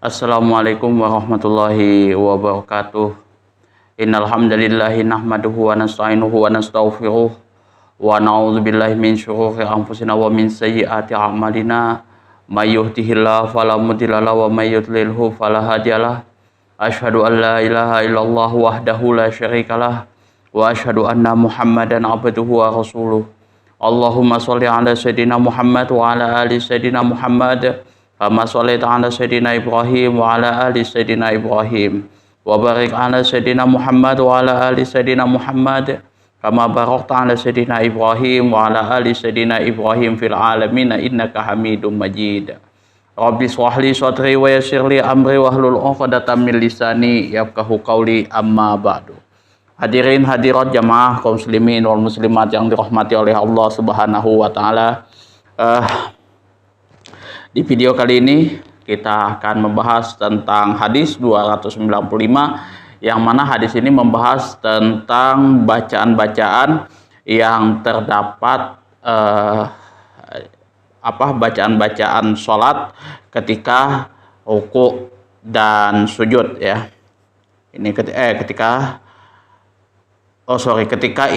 Assalamualaikum warahmatullahi wabarakatuh. Innal hamdalillahi nahmaduhu wa nasta'inuhu wa nastaghfiruh wa na'udzubillahi min syururi anfusina wa min sayyiati a'malina. May yahdihillahu fala mudilla lahu wa may yudlilhu fala hadiyalah. Asyhadu an la ilaha illallah wahdahu la syarikalah wa asyhadu anna Muhammadan abduhu wa rasuluh. Allahumma sholli ala sayidina Muhammad wa ala ali sayidina Muhammad kama shallaita ala sayidina Ibrahim wa ala ali sayidina Ibrahim wa barik ala sayidina Muhammad wa ala ali sayidina Muhammad kama barakta ala sayidina Ibrahim wa ala ali sayidina Ibrahim fil alamin innaka Hamidum Majid. Rabbi shrah li sadri wa yassir li amri wahlul 'uqdatam min lisani yafqahu qawli, amma ba'du. Hadirin hadirat jamaah kaum muslimin wal muslimat yang dirahmati oleh Allah Subhanahu wa taala. Di video kali ini kita akan membahas tentang hadis 295, yang mana hadis ini membahas tentang bacaan-bacaan yang terdapat bacaan-bacaan sholat ketika ruku dan sujud, ya. Ini ketika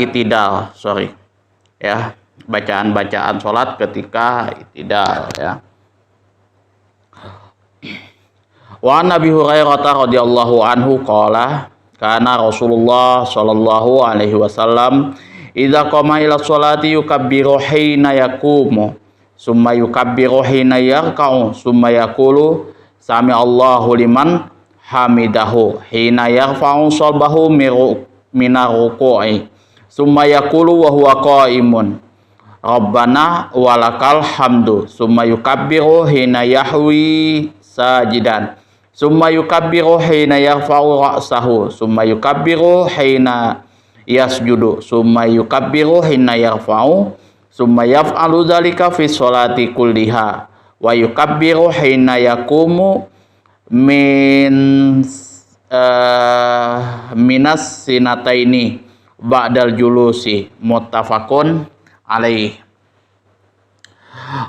itidal, ya, bacaan-bacaan sholat ketika itidal, ya. Wa Nabi Hurairah radhiyallahu anhu qala kana Rasulullah sallallahu alaihi wasallam idza qama ila sholati yukabbiru hina yaqumu summa yukabbiru hina yarka'u summa yaqulu sami Allahu liman hamidahu hina yarfa'u salbahu minar ruku'i summa yaqulu wa huwa qa'imun Rabbana walakal hamdu summa yukabbiru hina yahwi sajidan summa yukabbiru hina yarfa'u ra'sahu summa yukabbiru hina yasjudu summa yukabbiru hina yarfa'u summa yaf'alu dzalika fi sholati kulliha wa yukabbiru hina yaqumu minas sinataini ba'dal julusi, muttafaqun alaih.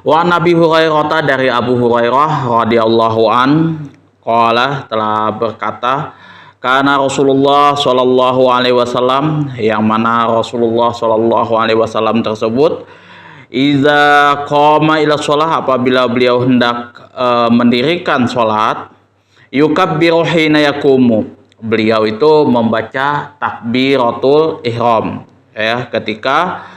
Wa Nabi Hurairah, dari Abu Hurairah radhiyallahu an qala, telah berkata, karena Rasulullah sallallahu alaihi wasallam, yang mana Rasulullah sallallahu alaihi wasallam tersebut, iza qama ila shalah, apabila beliau hendak mendirikan salat, yukabbiru hina yaqumu, beliau itu membaca takbiratul ihram, ya, ketika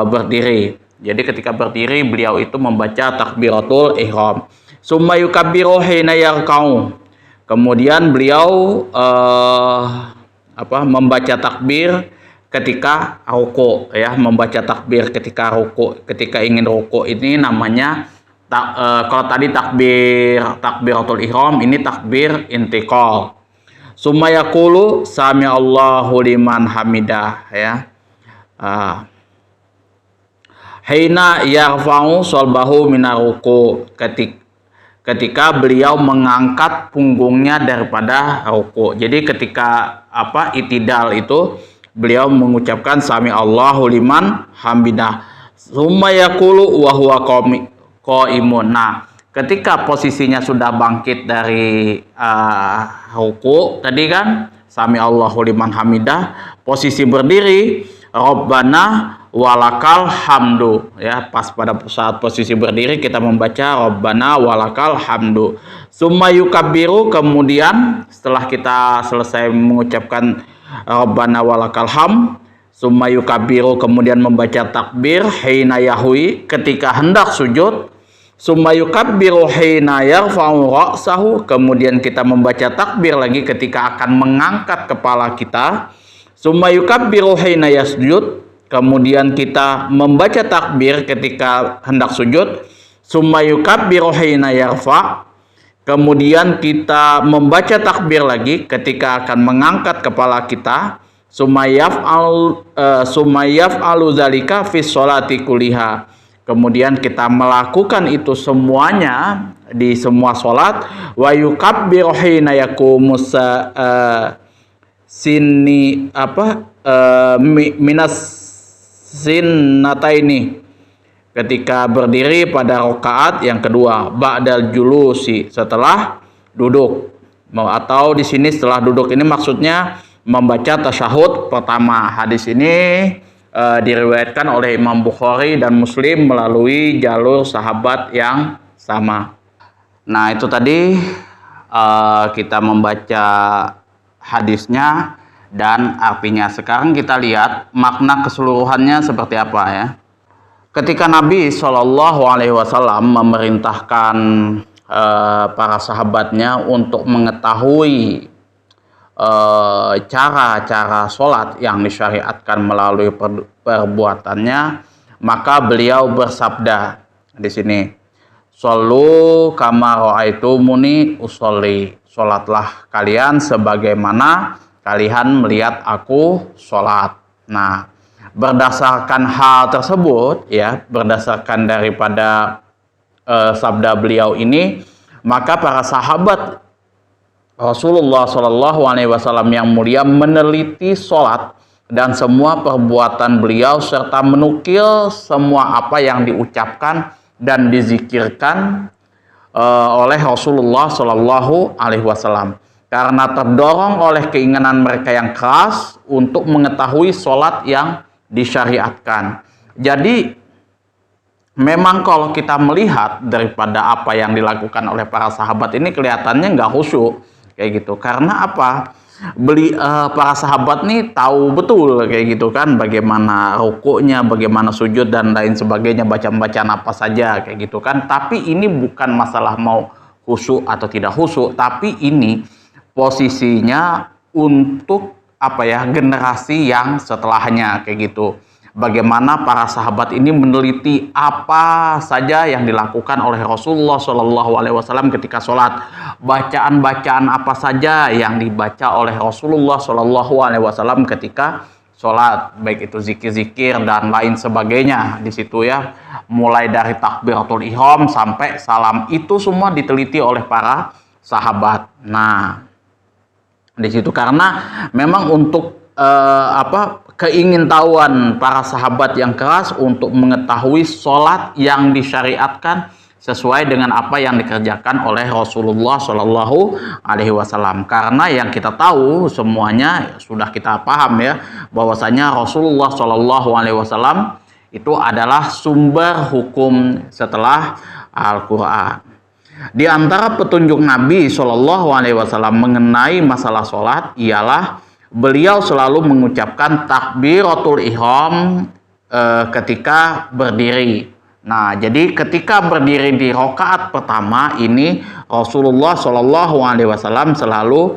berdiri. Jadi ketika berdiri beliau itu membaca takbiratul ihram. Summa yukabbiru hina yarka'u, kemudian beliau membaca takbir ketika ruku, ya, membaca takbir ketika ruku. Ketika ingin ruku ini namanya kalau tadi takbiratul ihram, ini takbir intiqal. Summa yaqulu sami Allahu liman hamidah, ya. Hina yarfa'u salbahu minar ruku, ketika beliau mengangkat punggungnya daripada ruku. Jadi ketika itidal itu beliau mengucapkan sami Allahu liman hamidah. Summa yaqulu wa huwa qaimun. Nah, ketika posisinya sudah bangkit dari ruku tadi kan sami Allahu liman hamidah, posisi berdiri Rabbana walakal hamdu, ya, pas pada saat posisi berdiri kita membaca Rabbana walakal hamdu. Summa yukabbiru, kemudian setelah kita selesai mengucapkan Rabbana walakal ham, summa yukabbiru, kemudian membaca takbir hina yahwi, ketika hendak sujud. Summa yukabbiru hina yarfa'u ra'sahu, kemudian kita membaca takbir lagi ketika akan mengangkat kepala kita. Summa yukabbiru hina yasjud, kemudian kita membaca takbir ketika hendak sujud. Summa yukabbiru hina yarfa', kemudian kita membaca takbir lagi ketika akan mengangkat kepala kita. Summa yaf'alu dzalika fi sholati kulliha, kemudian kita melakukan itu semuanya di semua salat. Wa yukabbiru hina yaqumus minas sinnataini, ketika berdiri pada rakaat yang kedua, ba'dal julusi, setelah duduk. Atau di sini setelah duduk ini maksudnya membaca tasyahud pertama. Hadis ini diriwayatkan oleh Imam Bukhari dan Muslim melalui jalur sahabat yang sama. Nah, itu tadi kita membaca hadisnya dan artinya. Sekarang kita lihat makna keseluruhannya seperti apa ya. Ketika Nabi SAW memerintahkan para sahabatnya untuk mengetahui cara-cara sholat yang disyariatkan melalui perbuatannya, maka beliau bersabda di sini, "Shollu kama ra'aitumuni usolli." Sholatlah kalian sebagaimana kalian melihat aku sholat. Nah, berdasarkan hal tersebut ya, berdasarkan daripada sabda beliau ini, maka para sahabat Rasulullah SAW yang mulia meneliti sholat dan semua perbuatan beliau serta menukil semua apa yang diucapkan dan dizikirkan oleh Rasulullah SAW, karena terdorong oleh keinginan mereka yang keras untuk mengetahui sholat yang disyariatkan. Jadi memang kalau kita melihat daripada apa yang dilakukan oleh para sahabat ini kelihatannya nggak khusyuk kayak gitu. Karena apa? Para sahabat nih tahu betul kayak gitu kan, bagaimana rukuknya, bagaimana sujud dan lain sebagainya, bacaan-bacaan apa saja kayak gitu kan. Tapi ini bukan masalah mau khusyuk atau tidak khusyuk, tapi ini posisinya untuk apa ya, generasi yang setelahnya kayak gitu. Bagaimana para sahabat ini meneliti apa saja yang dilakukan oleh Rasulullah SAW ketika sholat, bacaan-bacaan apa saja yang dibaca oleh Rasulullah SAW ketika sholat, baik itu zikir-zikir dan lain sebagainya di situ ya, mulai dari takbiratul ihram sampai salam, itu semua diteliti oleh para sahabat. Nah, di situ karena memang untuk keingintahuan para sahabat yang keras untuk mengetahui sholat yang disyariatkan sesuai dengan apa yang dikerjakan oleh Rasulullah SAW. Karena yang kita tahu semuanya sudah kita paham ya, bahwasanya Rasulullah SAW itu adalah sumber hukum setelah Al-Quran. Di antara petunjuk Nabi SAW mengenai masalah sholat ialah beliau selalu mengucapkan takbiratul ihram ketika berdiri. Nah, jadi ketika berdiri di rakaat pertama ini Rasulullah SAW selalu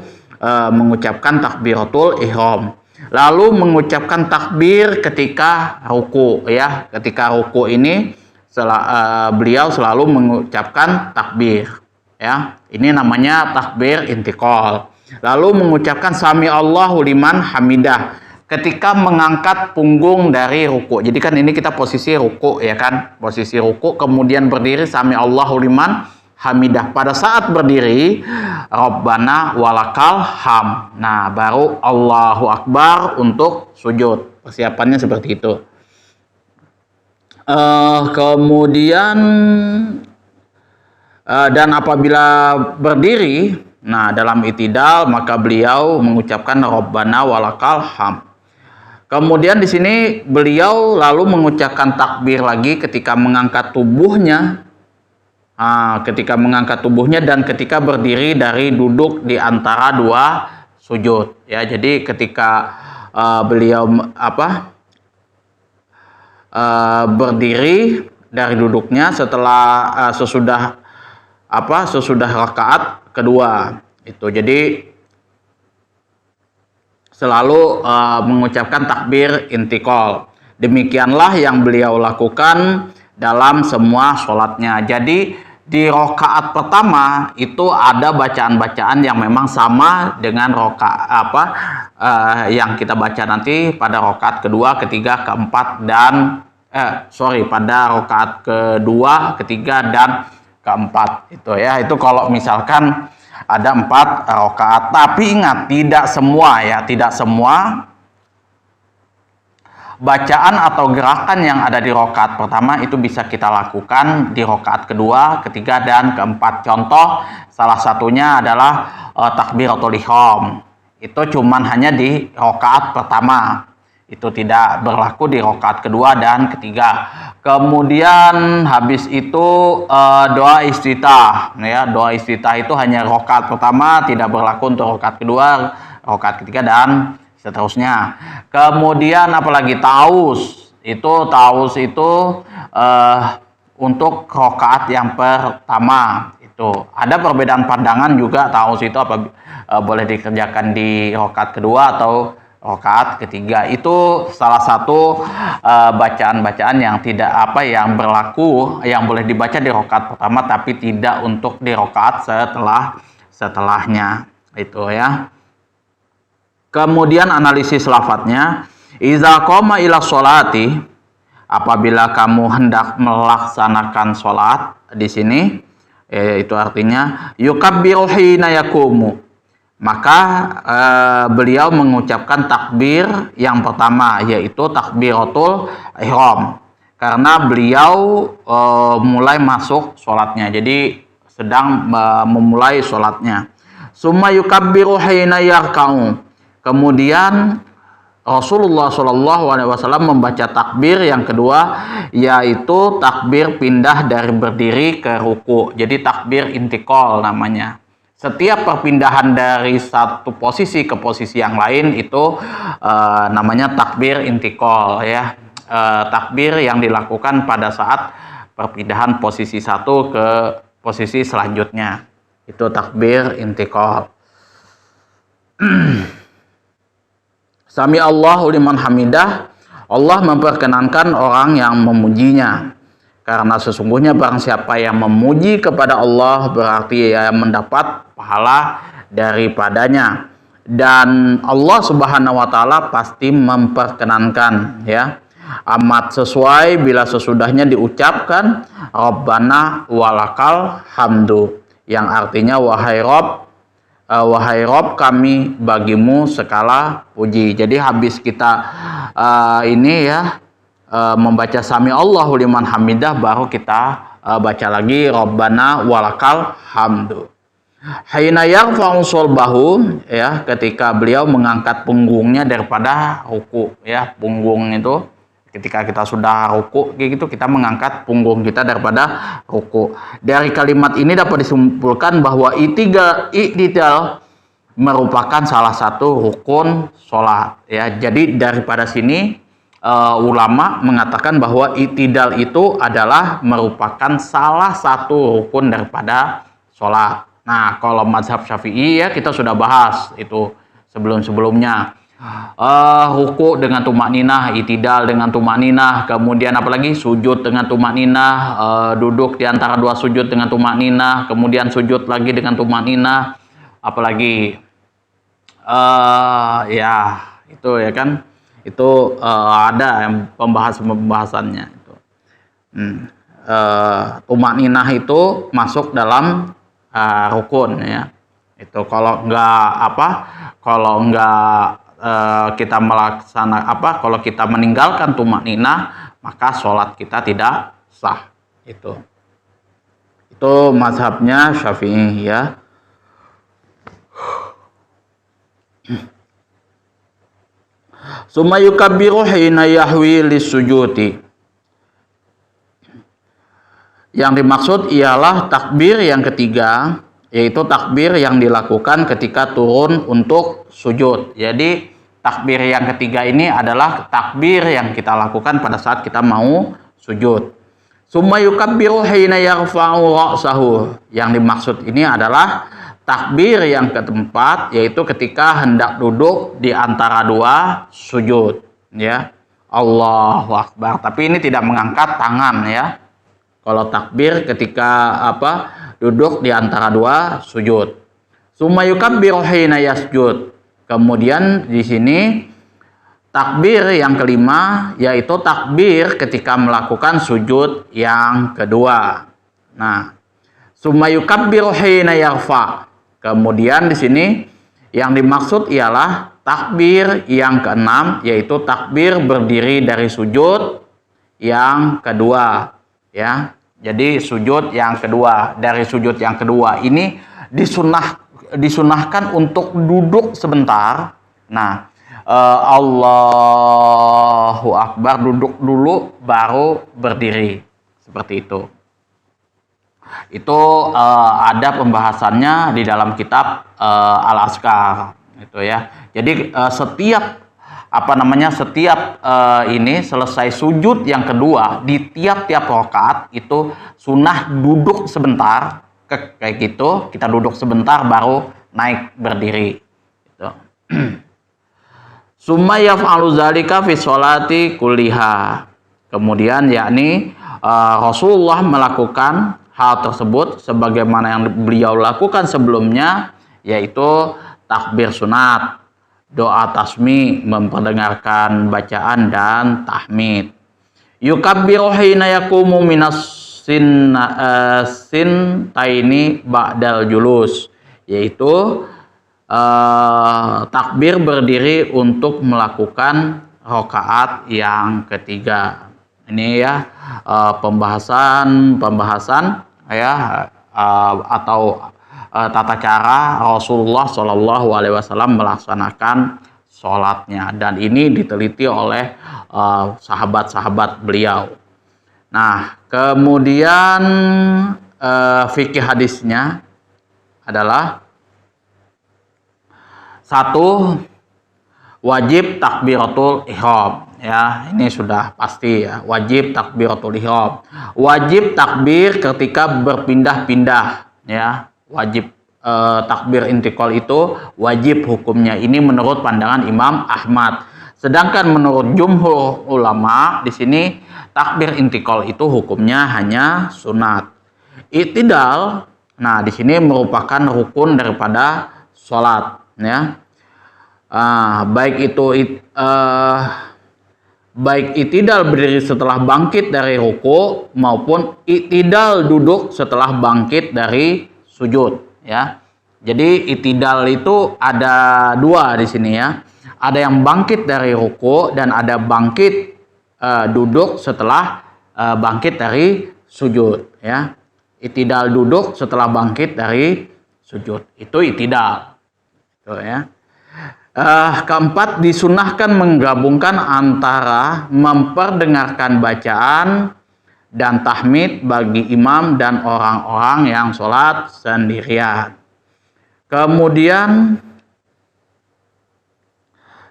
mengucapkan takbiratul ihram. Lalu mengucapkan takbir ketika ruku ya. Ketika ruku ini beliau selalu mengucapkan takbir ya. Ini namanya takbir intiqal. Lalu mengucapkan sami Allahu liman hamidah ketika mengangkat punggung dari ruku. Jadi kan ini kita posisi ruku ya kan, posisi ruku, kemudian berdiri sami Allahu liman hamidah. Pada saat berdiri Rabbana walakal ham. Nah, baru Allahu akbar untuk sujud. Persiapannya seperti itu. Kemudian dan apabila berdiri, nah dalam itidal, maka beliau mengucapkan Rabbana walakal ham. Kemudian di sini beliau lalu mengucapkan takbir lagi ketika mengangkat tubuhnya. Ketika mengangkat tubuhnya dan ketika berdiri dari duduk di antara dua sujud ya. Jadi ketika beliau berdiri dari duduknya setelah sesudah rakaat kedua itu, jadi selalu mengucapkan takbir intiqal. Demikianlah yang beliau lakukan dalam semua sholatnya. Jadi di rakaat pertama itu ada bacaan-bacaan yang memang sama dengan yang kita baca nanti pada rakaat kedua, ketiga, keempat dan pada rakaat kedua, ketiga dan keempat itu ya. Itu kalau misalkan ada 4 rakaat. Tapi ingat, tidak semua ya, tidak semua bacaan atau gerakan yang ada di rokaat pertama itu bisa kita lakukan di rokaat kedua, ketiga, dan keempat. Contoh salah satunya adalah takbiratul ihram. Itu cuman hanya di rokaat pertama. Itu tidak berlaku di rokaat kedua dan ketiga. Kemudian habis itu doa iftitah, ya. Doa iftitah itu hanya rokaat pertama, tidak berlaku untuk rokaat kedua, rokaat ketiga, dan seterusnya. Kemudian apalagi taus itu untuk rokaat yang pertama. Itu ada perbedaan pandangan juga, taus itu boleh dikerjakan di rokaat kedua atau rokaat ketiga. Itu salah satu bacaan-bacaan yang yang berlaku, yang boleh dibaca di rokaat pertama tapi tidak untuk di rokaat setelahnya. Itu ya. Kemudian analisis lafadznya, iza qoma ila sholati, apabila kamu hendak melaksanakan sholat di sini, itu artinya yukabbiru hina yakumu, maka beliau mengucapkan takbir yang pertama, yaitu takbiratul ihram, karena beliau mulai masuk sholatnya, jadi sedang memulai sholatnya. Summa yukabbiru hina yarka'u, kemudian Rasulullah SAW membaca takbir yang kedua, yaitu takbir pindah dari berdiri ke ruku. Jadi takbir intikal namanya. Setiap perpindahan dari satu posisi ke posisi yang lain itu namanya takbir intikal, ya. Takbir yang dilakukan pada saat perpindahan posisi satu ke posisi selanjutnya. Itu takbir intikal. Sami Allahu liman hamidah, Allah memperkenankan orang yang memujinya. Karena sesungguhnya barang siapa yang memuji kepada Allah berarti ia mendapat pahala daripadanya. Dan Allah Subhanahu wa taala pasti memperkenankan, ya. Amat sesuai bila sesudahnya diucapkan Rabbana walakal hamdu, yang artinya wahai Rob kami bagimu segala puji. Jadi habis kita membaca sami Allahu liman hamidah, baru kita baca lagi Rabbana walakal hamdu. Haina yarfa'u sulbahu, ya, ketika beliau mengangkat punggungnya daripada ruku, ya. Punggung itu ketika kita sudah ruku gitu, kita mengangkat punggung kita daripada ruku. Dari kalimat ini dapat disimpulkan bahwa i'tidal merupakan salah satu rukun sholat, ya. Jadi daripada sini ulama mengatakan bahwa i'tidal itu adalah merupakan salah satu rukun daripada sholat. Nah, kalau mazhab Syafi'i, ya, kita sudah bahas itu sebelum-sebelumnya. Ruku dengan tumakninah, i'tidal dengan tumakninah, kemudian apalagi sujud dengan tumakninah, duduk di antara dua sujud dengan tumakninah, kemudian sujud lagi dengan tumakninah, apalagi ya itu, ya kan, itu ada yang pembahasannya itu. Tumakninah itu masuk dalam rukun, ya. Itu kalau kalau kita meninggalkan tumakninah, maka sholat kita tidak sah. Itu mazhabnya Syafi'i, ya. Summa yukabbiru hina yahwi lisujudi. Yang dimaksud ialah takbir yang ketiga, yaitu takbir yang dilakukan ketika turun untuk sujud. Jadi takbir yang ketiga ini adalah takbir yang kita lakukan pada saat kita mau sujud. Summa yukabbiru hina yarfa'u ra'sahu. Yang dimaksud ini adalah takbir yang keempat, yaitu ketika hendak duduk di antara dua sujud, ya. Allahu Akbar. Tapi ini tidak mengangkat tangan, ya. Kalau takbir ketika duduk di antara dua sujud. Summa yukabbiru hina yasjud. Kemudian di sini takbir yang kelima, yaitu takbir ketika melakukan sujud yang kedua. Nah, summa yukabbiru hina yarfa. Kemudian di sini yang dimaksud ialah takbir yang keenam yaitu takbir berdiri dari sujud yang kedua, ya. Jadi sujud yang kedua, dari sujud yang kedua ini disunahkan untuk duduk sebentar. Nah, Allahu Akbar, duduk dulu baru berdiri, seperti itu. Itu ada pembahasannya di dalam kitab Al-Azkar, itu ya. Jadi setiap ini selesai sujud yang kedua di tiap-tiap rakaat itu sunnah duduk sebentar, kayak gitu. Kita duduk sebentar baru naik berdiri. Gitu. Summa yaf'alu dzalika fi sholati kulliha. Kemudian yakni Rasulullah melakukan hal tersebut sebagaimana yang beliau lakukan sebelumnya, yaitu takbir sunat, doa tasmi, memperdengarkan bacaan dan tahmid. Yukabbiru hina yaqumu minas sintaini ba'dal julus, yaitu takbir berdiri untuk melakukan rakaat yang ketiga. Ini ya pembahasan ya atau tata cara Rasulullah Shallallahu Alaihi Wasallam melaksanakan sholatnya, dan ini diteliti oleh sahabat-sahabat beliau. Nah, kemudian fikih hadisnya adalah: 1. Wajib takbiratul ihram. Ya, ini sudah pasti ya, wajib takbiratul ihram. Wajib takbir ketika berpindah-pindah, ya. Wajib takbir intikal itu wajib hukumnya. Ini menurut pandangan Imam Ahmad. Sedangkan menurut jumhur ulama di sini takbir intikal itu hukumnya hanya sunat. I'tidal, nah di sini merupakan rukun daripada sholat, ya. Baik i'tidal berdiri setelah bangkit dari ruku maupun i'tidal duduk setelah bangkit dari sujud, ya. Jadi i'tidal itu ada dua di sini, ya. Ada yang bangkit dari ruku dan ada bangkit duduk setelah bangkit dari sujud, ya. I'tidal duduk setelah bangkit dari sujud itu i'tidal, gitu, ya. Keempat, disunahkan menggabungkan antara memperdengarkan bacaan dan tahmid bagi imam dan orang-orang yang sholat sendirian. Kemudian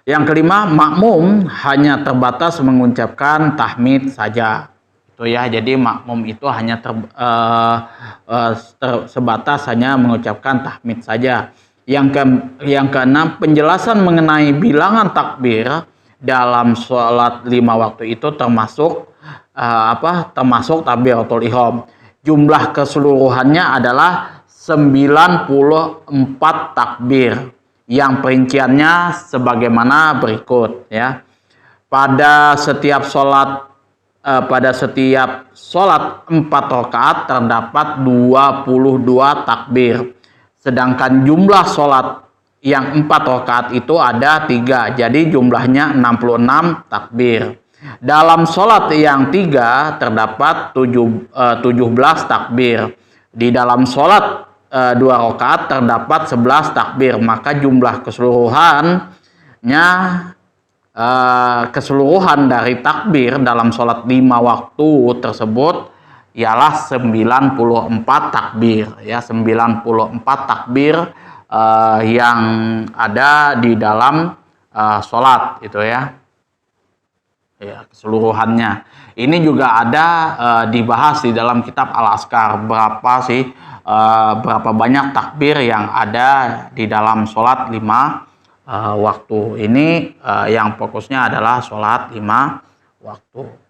yang kelima, makmum hanya terbatas mengucapkan tahmid saja. Itu ya, jadi makmum itu hanya sebatas hanya mengucapkan tahmid saja. Yang keenam, penjelasan mengenai bilangan takbir dalam sholat 5 waktu itu termasuk takbiratul ihram. Jumlah keseluruhannya adalah 94 takbir, yang perinciannya sebagaimana berikut, ya. Pada setiap sholat 4 rakaat terdapat 22 takbir. Sedangkan jumlah sholat yang 4 rakaat itu ada 3, jadi jumlahnya 66 takbir. Dalam sholat yang 3 terdapat 17 takbir. Di dalam sholat 2 rakaat terdapat 11 takbir. Maka jumlah keseluruhan dari takbir dalam sholat 5 waktu tersebut ialah 94 takbir, ya, 94 takbir yang ada di dalam sholat itu, ya. Ya, keseluruhannya. Ini juga ada dibahas di dalam kitab Al-Azkar, berapa banyak takbir yang ada di dalam sholat 5 waktu. Ini yang fokusnya adalah sholat 5 waktu.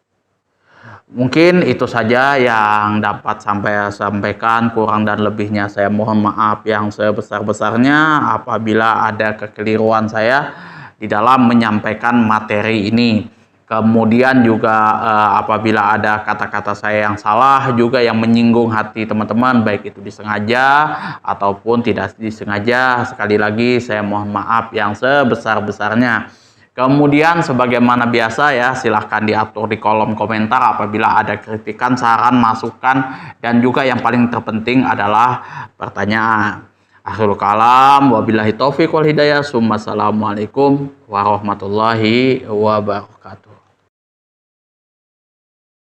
Mungkin itu saja yang dapat saya sampaikan. Kurang dan lebihnya saya mohon maaf yang sebesar-besarnya apabila ada kekeliruan saya di dalam menyampaikan materi ini. Kemudian juga apabila ada kata-kata saya yang salah juga yang menyinggung hati teman-teman, baik itu disengaja ataupun tidak disengaja, sekali lagi saya mohon maaf yang sebesar-besarnya. Kemudian sebagaimana biasa ya, silahkan diatur di kolom komentar apabila ada kritikan, saran, masukan, dan juga yang paling terpenting adalah pertanyaan. Akhirul kalam, wabillahi taufiq wal hidayah. Assalamualaikum warahmatullahi wabarakatuh.